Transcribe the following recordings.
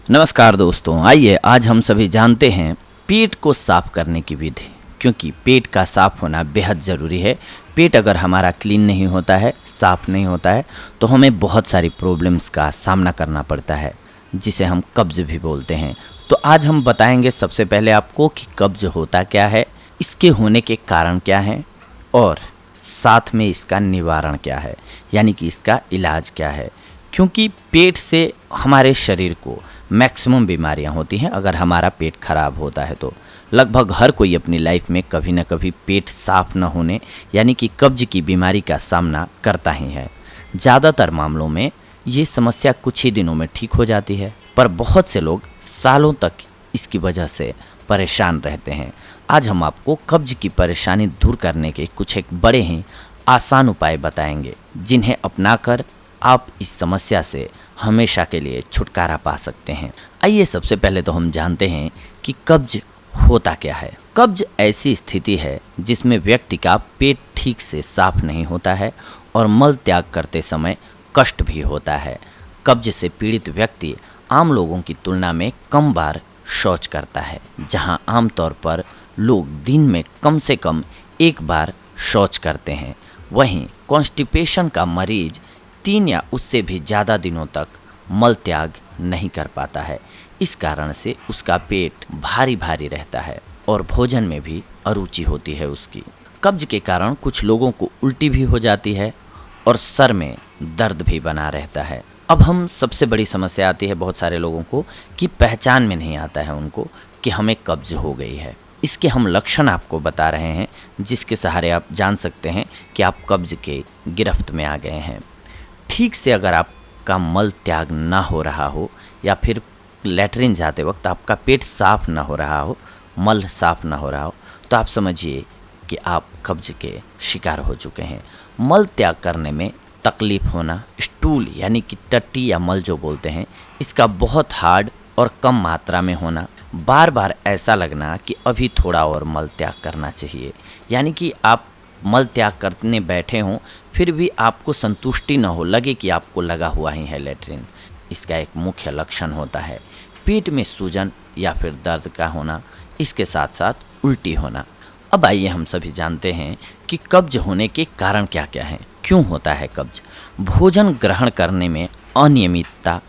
नमस्कार दोस्तों, आइए आज हम सभी जानते हैं पेट को साफ करने की विधि। क्योंकि पेट का साफ होना बेहद ज़रूरी है। पेट अगर हमारा क्लीन नहीं होता है, साफ नहीं होता है, तो हमें बहुत सारी प्रॉब्लम्स का सामना करना पड़ता है, जिसे हम कब्ज़ भी बोलते हैं। तो आज हम बताएंगे सबसे पहले आपको कि कब्ज़ होता क्या है, इसके होने के कारण क्या हैं और साथ में इसका निवारण क्या है, यानी कि इसका इलाज क्या है। क्योंकि पेट से हमारे शरीर को मैक्सिमम बीमारियां होती हैं। अगर हमारा पेट खराब होता है तो लगभग हर कोई अपनी लाइफ में कभी ना कभी पेट साफ न होने यानी कि कब्ज की बीमारी का सामना करता ही है। ज़्यादातर मामलों में ये समस्या कुछ ही दिनों में ठीक हो जाती है, पर बहुत से लोग सालों तक इसकी वजह से परेशान रहते हैं। आज हम आपको कब्ज की परेशानी दूर करने के कुछ एक बड़े ही आसान उपाय बताएंगे, जिन्हें अपनाकर आप इस समस्या से हमेशा के लिए छुटकारा पा सकते हैं। आइए सबसे पहले तो हम जानते हैं कि कब्ज होता क्या है। कब्ज ऐसी स्थिति है जिसमें व्यक्ति का पेट ठीक से साफ नहीं होता है और मल त्याग करते समय कष्ट भी होता है। कब्ज से पीड़ित व्यक्ति आम लोगों की तुलना में कम बार शौच करता है, जहां आमतौर पर लोग दिन में कम से कम एक बार शौच करते हैं। वहीं कॉन्स्टिपेशन का मरीज 3 या उससे भी ज़्यादा दिनों तक मल त्याग नहीं कर पाता है। इस कारण से उसका पेट भारी भारी रहता है और भोजन में भी अरुचि होती है उसकी। कब्ज के कारण कुछ लोगों को उल्टी भी हो जाती है और सर में दर्द भी बना रहता है। अब हम सबसे बड़ी समस्या आती है बहुत सारे लोगों को कि पहचान में नहीं आता है उनको कि हमें कब्ज हो गई है। इसके हम लक्षण आपको बता रहे हैं, जिसके सहारे आप जान सकते हैं कि आप कब्ज के गिरफ्त में आ गए हैं। ठीक से अगर आपका मल त्याग ना हो रहा हो या फिर लैट्रिन जाते वक्त आपका पेट साफ ना हो रहा हो, मल साफ ना हो रहा हो, तो आप समझिए कि आप कब्ज के शिकार हो चुके हैं। मल त्याग करने में तकलीफ होना, स्टूल यानी कि टट्टी या मल जो बोलते हैं, इसका बहुत हार्ड और कम मात्रा में होना, बार बार ऐसा लगना कि अभी थोड़ा और मल त्याग करना चाहिए, यानी कि आप मल त्याग करने बैठे हों फिर भी आपको संतुष्टि न हो, लगे कि आपको लगा हुआ ही है लैट्रिन, इसका एक मुख्य लक्षण होता है। पेट में सूजन या फिर दर्द का होना, इसके साथ साथ उल्टी होना। अब आइए हम सभी जानते हैं कि कब्ज होने के कारण क्या क्या हैं, क्यों होता है कब्ज। भोजन ग्रहण करने में अनियमितता,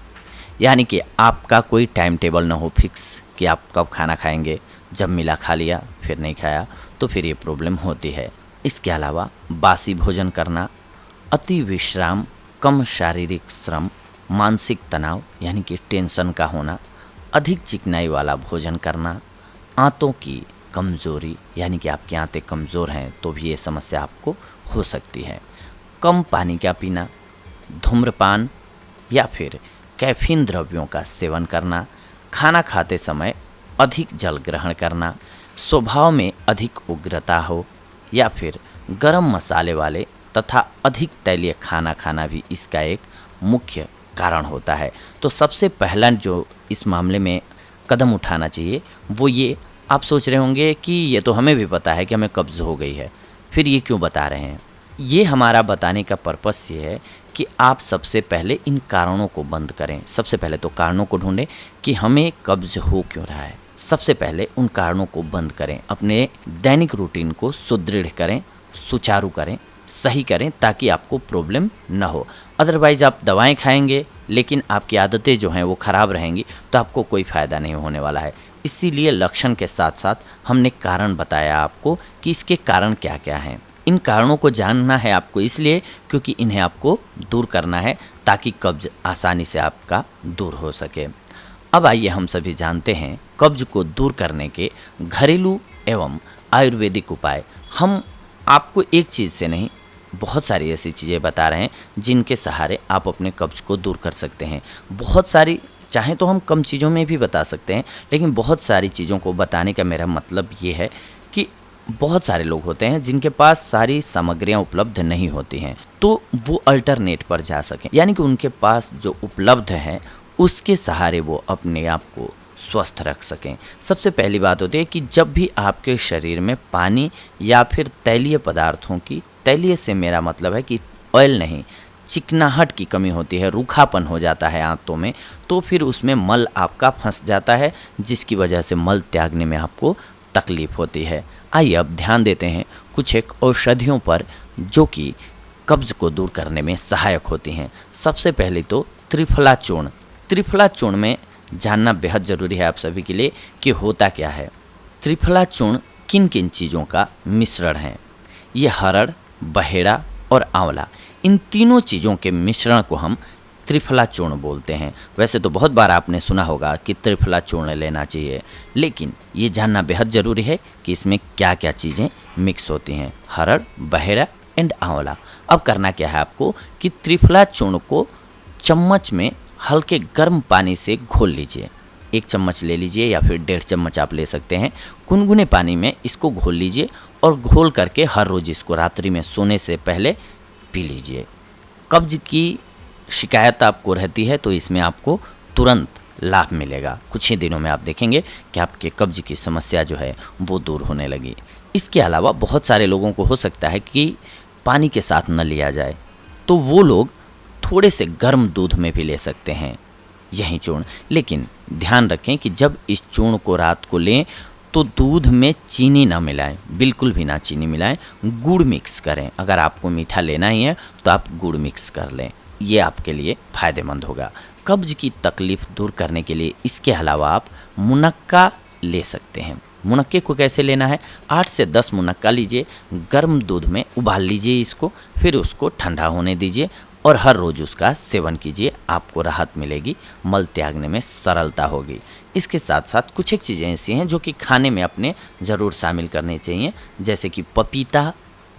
यानी कि आपका कोई टाइम टेबल न हो फिक्स कि आप कब खाना खाएंगे, जब मिला खा लिया फिर नहीं खाया, तो फिर ये प्रॉब्लम होती है। इसके अलावा बासी भोजन करना, अति विश्राम, कम शारीरिक श्रम, मानसिक तनाव यानी कि टेंशन का होना, अधिक चिकनाई वाला भोजन करना, आंतों की कमज़ोरी यानी कि आपकी आंतें कमज़ोर हैं तो भी ये समस्या आपको हो सकती है, कम पानी का पीना, धूम्रपान या फिर कैफीन द्रव्यों का सेवन करना, खाना खाते समय अधिक जल ग्रहण करना, स्वभाव में अधिक उग्रता हो या फिर गरम मसाले वाले तथा अधिक तैलीय खाना खाना भी इसका एक मुख्य कारण होता है। तो सबसे पहला जो इस मामले में कदम उठाना चाहिए वो ये, आप सोच रहे होंगे कि ये तो हमें भी पता है कि हमें कब्ज़ हो गई है, फिर ये क्यों बता रहे हैं। ये हमारा बताने का पर्पस ये है कि आप सबसे पहले इन कारणों को बंद करें। सबसे पहले तो कारणों को ढूंढें कि हमें कब्ज़ हो क्यों रहा है। सबसे पहले उन कारणों को बंद करें, अपने दैनिक रूटीन को सुदृढ़ करें, सुचारू करें, सही करें, ताकि आपको प्रॉब्लम न हो। अदरवाइज़ आप दवाएं खाएंगे लेकिन आपकी आदतें जो हैं वो ख़राब रहेंगी, तो आपको कोई फ़ायदा नहीं होने वाला है। इसीलिए लक्षण के साथ साथ हमने कारण बताया आपको कि इसके कारण क्या क्या हैं। इन कारणों को जानना है आपको इसलिए क्योंकि इन्हें आपको दूर करना है, ताकि कब्ज़ आसानी से आपका दूर हो सके। अब आइए हम सभी जानते हैं कब्ज को दूर करने के घरेलू एवं आयुर्वेदिक उपाय। हम आपको एक चीज़ से नहीं, बहुत सारी ऐसी चीज़ें बता रहे हैं जिनके सहारे आप अपने कब्ज को दूर कर सकते हैं। बहुत सारी, चाहे तो हम कम चीज़ों में भी बता सकते हैं, लेकिन बहुत सारी चीज़ों को बताने का मेरा मतलब ये है कि बहुत सारे लोग होते हैं जिनके पास सारी सामग्रियां उपलब्ध नहीं होती हैं, तो वो अल्टरनेट पर जा सकें, यानी कि उनके पास जो उपलब्ध है उसके सहारे वो अपने आप को स्वस्थ रख सकें। सबसे पहली बात होती है कि जब भी आपके शरीर में पानी या फिर तैलीय पदार्थों की, तैलीय से मेरा मतलब है कि ऑयल नहीं, चिकनाहट की कमी होती है, रूखापन हो जाता है आंतों में, तो फिर उसमें मल आपका फंस जाता है, जिसकी वजह से मल त्यागने में आपको तकलीफ होती है। आइए अब ध्यान देते हैं कुछ एक औषधियों पर जो कि कब्ज़ को दूर करने में सहायक होती हैं। सबसे पहले तो त्रिफला चूर्ण। त्रिफला चूर्ण में जानना बेहद ज़रूरी है आप सभी के लिए कि होता क्या है। त्रिफला चूर्ण किन किन चीज़ों का मिश्रण है। ये हरड़, बहेड़ा और आंवला, इन तीनों चीज़ों के मिश्रण को हम त्रिफला चूर्ण बोलते हैं। वैसे तो बहुत बार आपने सुना होगा कि त्रिफला चूर्ण लेना चाहिए, लेकिन ये जानना बेहद ज़रूरी है कि इसमें क्या क्या चीज़ें मिक्स होती हैं। हरड़, बहेड़ा एंड आंवला। अब करना क्या है आपको कि त्रिफला चूर्ण को चम्मच में हल्के गर्म पानी से घोल लीजिए। 1 चम्मच ले लीजिए या फिर 1.5 चम्मच आप ले सकते हैं। गुनगुने पानी में इसको घोल लीजिए और घोल करके हर रोज़ इसको रात्रि में सोने से पहले पी लीजिए। कब्ज की शिकायत आपको रहती है तो इसमें आपको तुरंत लाभ मिलेगा। कुछ ही दिनों में आप देखेंगे कि आपके कब्ज की समस्या जो है वो दूर होने लगी। इसके अलावा बहुत सारे लोगों को हो सकता है कि पानी के साथ न लिया जाए, तो वो लोग थोड़े से गर्म दूध में भी ले सकते हैं यही चूर्ण। लेकिन ध्यान रखें कि जब इस चूर्ण को रात को लें तो दूध में चीनी ना मिलाएं, बिल्कुल भी ना चीनी मिलाएं। गुड़ मिक्स करें। अगर आपको मीठा लेना ही है तो आप गुड़ मिक्स कर लें, ये आपके लिए फ़ायदेमंद होगा। कब्ज की तकलीफ़ दूर करने के लिए इसके अलावा आप मुनक्का ले सकते हैं। मुनक्के को कैसे लेना है, 8 से 10 मुनक्का लीजिए, गर्म दूध में उबाल लीजिए इसको, फिर उसको ठंडा होने दीजिए और हर रोज़ उसका सेवन कीजिए। आपको राहत मिलेगी, मल त्यागने में सरलता होगी। इसके साथ साथ कुछ एक चीज़ें ऐसी हैं जो कि खाने में अपने ज़रूर शामिल करनी चाहिए, जैसे कि पपीता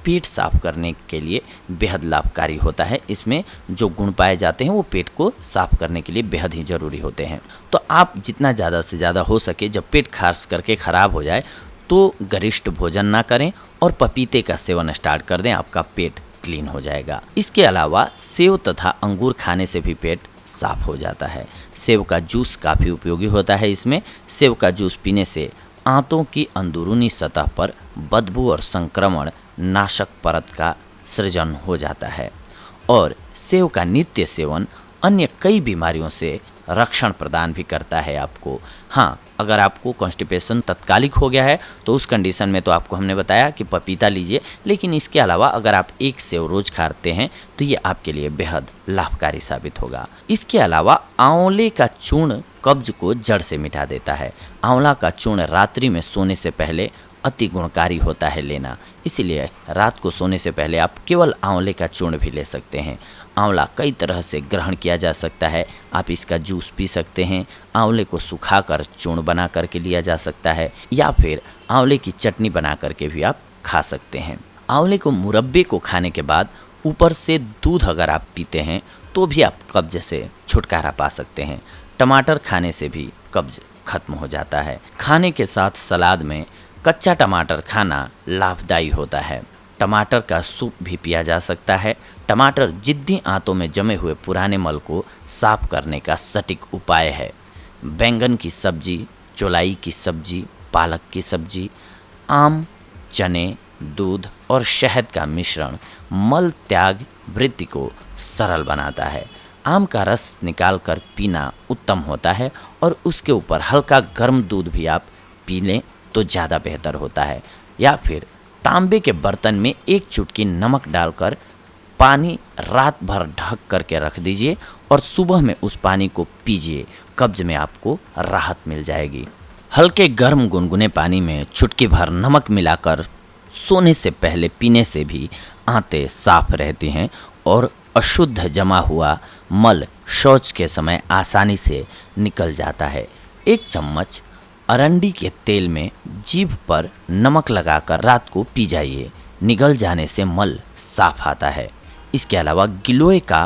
पेट साफ़ करने के लिए बेहद लाभकारी होता है। इसमें जो गुण पाए जाते हैं वो पेट को साफ़ करने के लिए बेहद ही ज़रूरी होते हैं। तो आप जितना ज़्यादा से ज़्यादा हो सके, जब पेट खास करके ख़राब हो जाए तो गरिष्ठ भोजन ना करें और पपीते का सेवन स्टार्ट कर दें, आपका पेट क्लीन हो जाएगा। इसके अलावा सेव तथा अंगूर खाने से भी पेट साफ हो जाता है। सेव का जूस काफ़ी उपयोगी होता है। इसमें सेव का जूस पीने से आंतों की अंदरूनी सतह पर बदबू और संक्रमण नाशक परत का सृजन हो जाता है और सेव का नित्य सेवन अन्य कई बीमारियों से रक्षण प्रदान भी करता है आपको। हाँ, अगर आपको कॉन्स्टिपेशन तत्कालिक हो गया है तो उस कंडीशन में तो आपको हमने बताया कि पपीता लीजिए, लेकिन इसके अलावा अगर आप 1 सेव रोज खाते हैं तो ये आपके लिए बेहद लाभकारी साबित होगा। इसके अलावा आंवले का चूर्ण कब्ज को जड़ से मिटा देता है। आंवला का चूर्ण रात्रि में सोने से पहले अति गुणकारी होता है लेना, इसीलिए रात को सोने से पहले आप केवल आंवले का चूर्ण भी ले सकते हैं। आंवला कई तरह से ग्रहण किया जा सकता है। आप इसका जूस पी सकते हैं, आंवले को सुखाकर चूर्ण बना करके लिया जा सकता है, या फिर आंवले की चटनी बना करके भी आप खा सकते हैं। आंवले को मुरब्बे को खाने के बाद ऊपर से दूध अगर आप पीते हैं तो भी आप कब्ज से छुटकारा पा सकते हैं। टमाटर खाने से भी कब्ज खत्म हो जाता है। खाने के साथ सलाद में कच्चा टमाटर खाना लाभदायी होता है। टमाटर का सूप भी पिया जा सकता है। टमाटर जिद्दी आंतों में जमे हुए पुराने मल को साफ करने का सटीक उपाय है। बैंगन की सब्जी, चौलाई की सब्जी, पालक की सब्जी, आम, चने, दूध और शहद का मिश्रण मल त्याग वृत्ति को सरल बनाता है। आम का रस निकालकर पीना उत्तम होता है और उसके ऊपर हल्का गर्म दूध भी आप पी लें तो ज़्यादा बेहतर होता है। या फिर तांबे के बर्तन में 1 चुटकी नमक डालकर पानी रात भर ढक करके रख दीजिए और सुबह में उस पानी को पीजिए। कब्ज में आपको राहत मिल जाएगी। हल्के गर्म गुनगुने पानी में चुटकी भर नमक मिलाकर सोने से पहले पीने से भी आंतें साफ रहती हैं और अशुद्ध जमा हुआ मल शौच के समय आसानी से निकल जाता है। 1 चम्मच अरंडी के तेल में जीभ पर नमक लगाकर रात को पी जाइए। निगल जाने से मल साफ आता है। इसके अलावा गिलोय का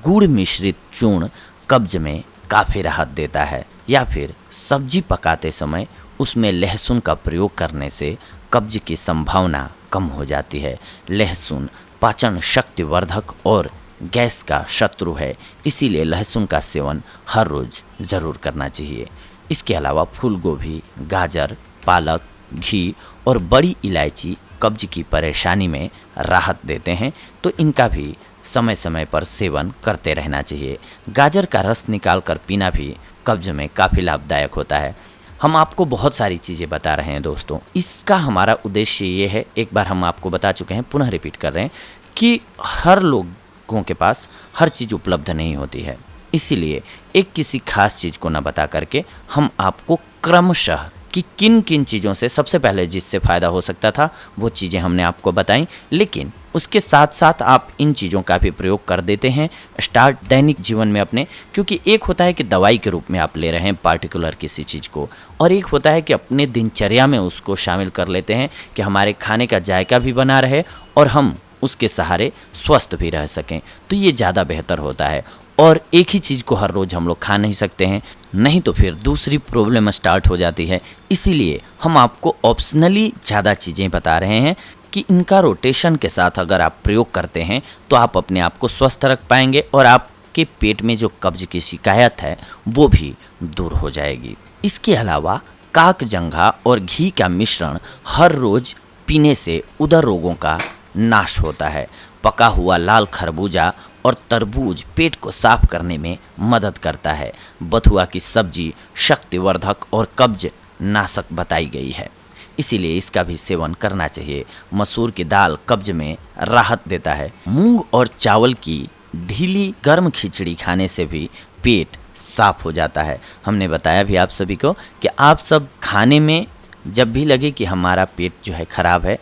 गुड़ मिश्रित चूर्ण कब्ज में काफ़ी राहत देता है। या फिर सब्जी पकाते समय उसमें लहसुन का प्रयोग करने से कब्ज की संभावना कम हो जाती है। लहसुन पाचन शक्ति वर्धक और गैस का शत्रु है, इसीलिए लहसुन का सेवन हर रोज़ ज़रूर करना चाहिए। इसके अलावा फूल गोभी, गाजर, पालक, घी और बड़ी इलायची कब्ज की परेशानी में राहत देते हैं, तो इनका भी समय समय पर सेवन करते रहना चाहिए। गाजर का रस निकाल कर पीना भी कब्ज में काफ़ी लाभदायक होता है। हम आपको बहुत सारी चीज़ें बता रहे हैं दोस्तों, इसका हमारा उद्देश्य ये है, एक बार हम आपको बता चुके हैं, पुनः रिपीट कर रहे हैं कि हर लोगों के पास हर चीज़ उपलब्ध नहीं होती है। इसीलिए एक किसी खास चीज़ को न बता करके हम आपको क्रमशः कि किन किन चीज़ों से सबसे पहले जिससे फ़ायदा हो सकता था वो चीज़ें हमने आपको बताई, लेकिन उसके साथ साथ आप इन चीज़ों का भी प्रयोग कर देते हैं स्टार्ट दैनिक जीवन में अपने, क्योंकि एक होता है कि दवाई के रूप में आप ले रहे हैं पार्टिकुलर किसी चीज़ को, और एक होता है कि अपने दिनचर्या में उसको शामिल कर लेते हैं कि हमारे खाने का जायका भी बना रहे और हम उसके सहारे स्वस्थ भी रह सकें, तो ये ज़्यादा बेहतर होता है। और एक ही चीज़ को हर रोज़ हम लोग खा नहीं सकते हैं, नहीं तो फिर दूसरी प्रॉब्लम स्टार्ट हो जाती है। इसीलिए हम आपको ऑप्शनली ज़्यादा चीज़ें बता रहे हैं कि इनका रोटेशन के साथ अगर आप प्रयोग करते हैं तो आप अपने आप को स्वस्थ रख पाएंगे और आपके पेट में जो कब्ज की शिकायत है वो भी दूर हो जाएगी। इसके अलावा काकजंघा और घी का मिश्रण हर रोज़ पीने से उदर रोगों का नाश होता है। पका हुआ लाल खरबूजा और तरबूज पेट को साफ करने में मदद करता है। बथुआ की सब्जी शक्तिवर्धक और कब्ज नाशक बताई गई है, इसीलिए इसका भी सेवन करना चाहिए। मसूर की दाल कब्ज में राहत देता है। मूंग और चावल की ढीली गर्म खिचड़ी खाने से भी पेट साफ हो जाता है। हमने बताया भी आप सभी को कि आप सब खाने में जब भी लगे कि हमारा पेट जो है ख़राब है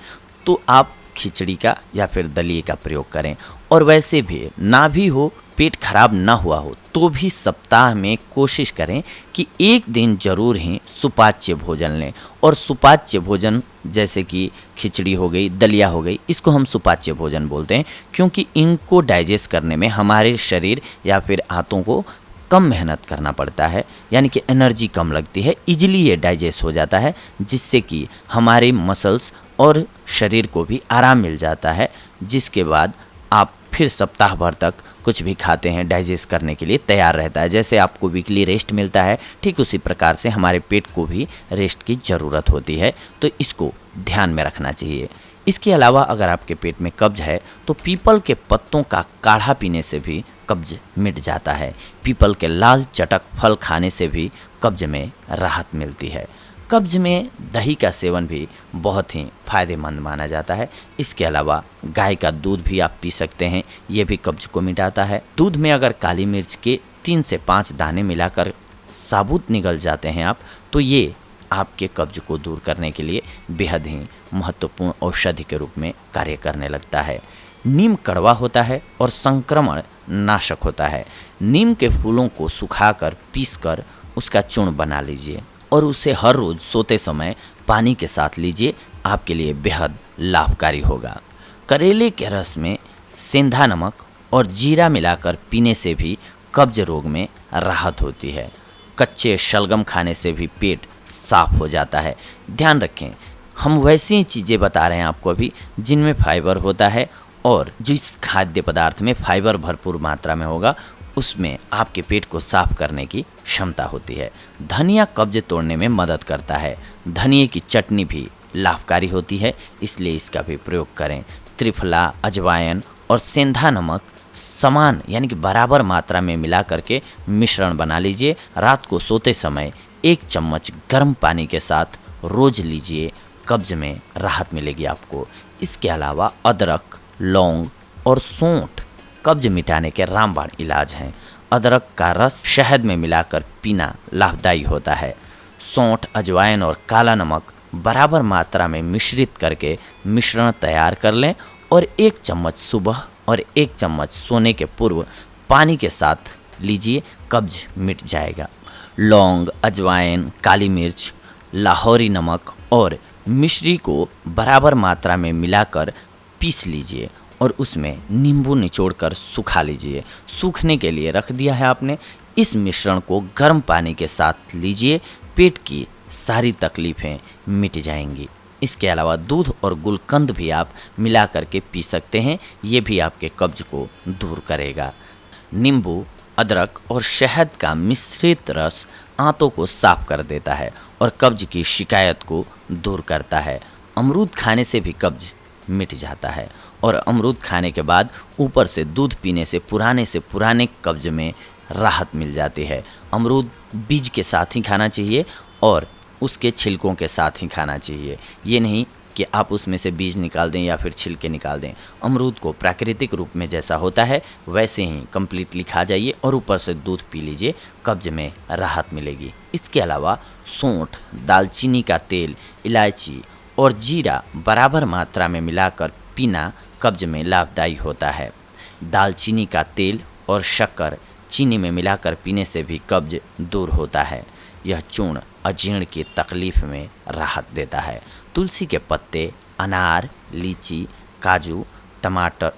तो आप खिचड़ी का या फिर दलिए का प्रयोग करें, और वैसे भी ना भी हो, पेट खराब ना हुआ हो तो भी सप्ताह में कोशिश करें कि एक दिन जरूर ही सुपाच्य भोजन लें। और सुपाच्य भोजन जैसे कि खिचड़ी हो गई, दलिया हो गई, इसको हम सुपाच्य भोजन बोलते हैं क्योंकि इनको डाइजेस्ट करने में हमारे शरीर या फिर आंतों को कम मेहनत करना पड़ता है, यानी कि एनर्जी कम लगती है, इजीली ये डाइजेस्ट हो जाता है, जिससे कि हमारे मसल्स और शरीर को भी आराम मिल जाता है, जिसके बाद आप फिर सप्ताह भर तक कुछ भी खाते हैं डाइजेस्ट करने के लिए तैयार रहता है। जैसे आपको वीकली रेस्ट मिलता है, ठीक उसी प्रकार से हमारे पेट को भी रेस्ट की ज़रूरत होती है, तो इसको ध्यान में रखना चाहिए। इसके अलावा अगर आपके पेट में कब्ज है तो पीपल के पत्तों का काढ़ा पीने से भी कब्ज मिट जाता है। पीपल के लाल चटक फल खाने से भी कब्ज में राहत मिलती है। कब्ज में दही का सेवन भी बहुत ही फ़ायदेमंद माना जाता है। इसके अलावा गाय का दूध भी आप पी सकते हैं, ये भी कब्ज को मिटाता है। दूध में अगर काली मिर्च के 3 से 5 दाने मिलाकर साबुत निगल जाते हैं आप, तो ये आपके कब्ज को दूर करने के लिए बेहद ही महत्वपूर्ण औषधि के रूप में कार्य करने लगता है। नीम कड़वा होता है और संक्रमण नाशक होता है। नीम के फूलों को सुखाकर पीसकर उसका चूर्ण बना लीजिए और उसे हर रोज़ सोते समय पानी के साथ लीजिए, आपके लिए बेहद लाभकारी होगा। करेले के रस में सेंधा नमक और जीरा मिलाकर पीने से भी कब्ज रोग में राहत होती है। कच्चे शलगम खाने से भी पेट साफ हो जाता है। ध्यान रखें, हम वैसी चीज़ें बता रहे हैं आपको अभी जिनमें फाइबर होता है, और जिस खाद्य पदार्थ में फाइबर भरपूर मात्रा में होगा उसमें आपके पेट को साफ करने की क्षमता होती है। धनिया कब्ज तोड़ने में मदद करता है। धनिए की चटनी भी लाभकारी होती है, इसलिए इसका भी प्रयोग करें। त्रिफला, अजवाइन और सेंधा नमक समान यानी कि बराबर मात्रा में मिला करके मिश्रण बना लीजिए। रात को सोते समय 1 चम्मच गर्म पानी के साथ रोज़ लीजिए, कब्ज में राहत मिलेगी आपको। इसके अलावा अदरक, लौंग और सौंठ कब्ज मिटाने के रामबाण इलाज हैं। अदरक का रस शहद में मिलाकर पीना लाभदायी होता है। सौंठ, अजवाइन और काला नमक बराबर मात्रा में मिश्रित करके मिश्रण तैयार कर लें और 1 चम्मच सुबह और 1 चम्मच सोने के पूर्व पानी के साथ लीजिए, कब्ज मिट जाएगा। लौंग, अजवाइन, काली मिर्च, लाहौरी नमक और मिश्री को बराबर मात्रा में मिलाकर पीस लीजिए और उसमें नींबू निचोड़कर सुखा लीजिए। सूखने के लिए रख दिया है आपने। इस मिश्रण को गर्म पानी के साथ लीजिए, पेट की सारी तकलीफ़ें मिट जाएंगी। इसके अलावा दूध और गुलकंद भी आप मिला करके पी सकते हैं, ये भी आपके कब्ज को दूर करेगा। नींबू, अदरक और शहद का मिश्रित रस आंतों को साफ कर देता है और कब्ज की शिकायत को दूर करता है। अमरूद खाने से भी कब्ज मिट जाता है। और अमरूद खाने के बाद ऊपर से दूध पीने से पुराने कब्ज में राहत मिल जाती है। अमरूद बीज के साथ ही खाना चाहिए और उसके छिलकों के साथ ही खाना चाहिए। ये नहीं कि आप उसमें से बीज निकाल दें या फिर छिलके निकाल दें। अमरूद को प्राकृतिक रूप में जैसा होता है वैसे ही कंप्लीटली खा जाइए और ऊपर से दूध पी लीजिए, कब्ज में राहत मिलेगी। इसके अलावा सौंठ, दालचीनी का तेल, इलायची और जीरा बराबर मात्रा में मिलाकर पीना कब्ज में लाभदायी होता है। दालचीनी का तेल और शक्कर चीनी में मिलाकर पीने से भी कब्ज दूर होता है। यह चूर्ण अजीर्ण की तकलीफ में राहत देता है। तुलसी के पत्ते, अनार, लीची, काजू, टमाटर,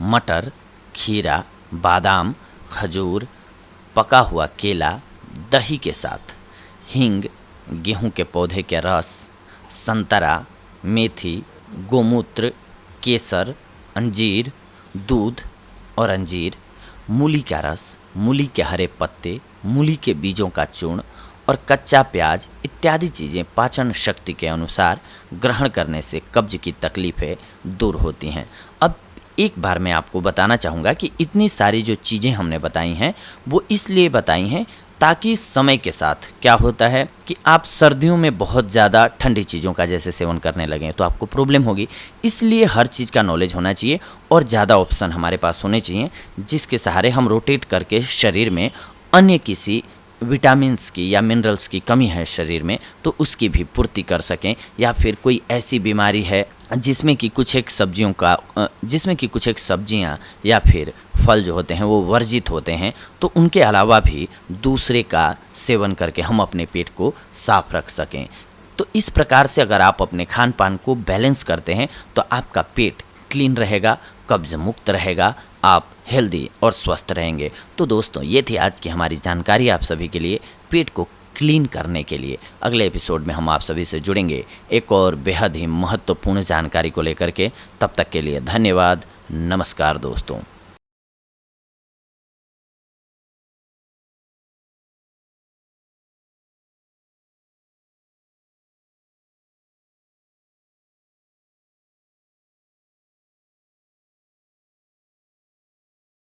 मटर, खीरा, बादाम, खजूर, पका हुआ केला, दही के साथ हींग, गेहूं के पौधे के रस, संतरा, मेथी, गोमूत्र, केसर, अंजीर, दूध और अंजीर, मूली का रस, मूली के हरे पत्ते, मूली के बीजों का चूर्ण और कच्चा प्याज इत्यादि चीज़ें पाचन शक्ति के अनुसार ग्रहण करने से कब्ज की तकलीफ़ें दूर होती हैं। अब एक बार मैं आपको बताना चाहूँगा कि इतनी सारी जो चीज़ें हमने बताई हैं वो इसलिए बताई हैं ताकि समय के साथ क्या होता है कि आप सर्दियों में बहुत ज़्यादा ठंडी चीज़ों का जैसे सेवन करने लगें तो आपको प्रॉब्लम होगी। इसलिए हर चीज़ का नॉलेज होना चाहिए और ज़्यादा ऑप्शन हमारे पास होने चाहिए जिसके सहारे हम रोटेट करके शरीर में अन्य किसी विटामिन्स की या मिनरल्स की कमी है शरीर में तो उसकी भी पूर्ति कर सकें, या फिर कोई ऐसी बीमारी है जिसमें कि कुछ एक सब्जियां या फिर फल जो होते हैं वो वर्जित होते हैं तो उनके अलावा भी दूसरे का सेवन करके हम अपने पेट को साफ रख सकें। तो इस प्रकार से अगर आप अपने खान पान को बैलेंस करते हैं तो आपका पेट क्लीन रहेगा, कब्ज मुक्त रहेगा, आप हेल्दी और स्वस्थ रहेंगे। तो दोस्तों ये थी आज की हमारी जानकारी आप सभी के लिए पेट को क्लीन करने के लिए। अगले एपिसोड में हम आप सभी से जुड़ेंगे एक और बेहद ही महत्वपूर्ण जानकारी को लेकर के। तब तक के लिए धन्यवाद। नमस्कार दोस्तों।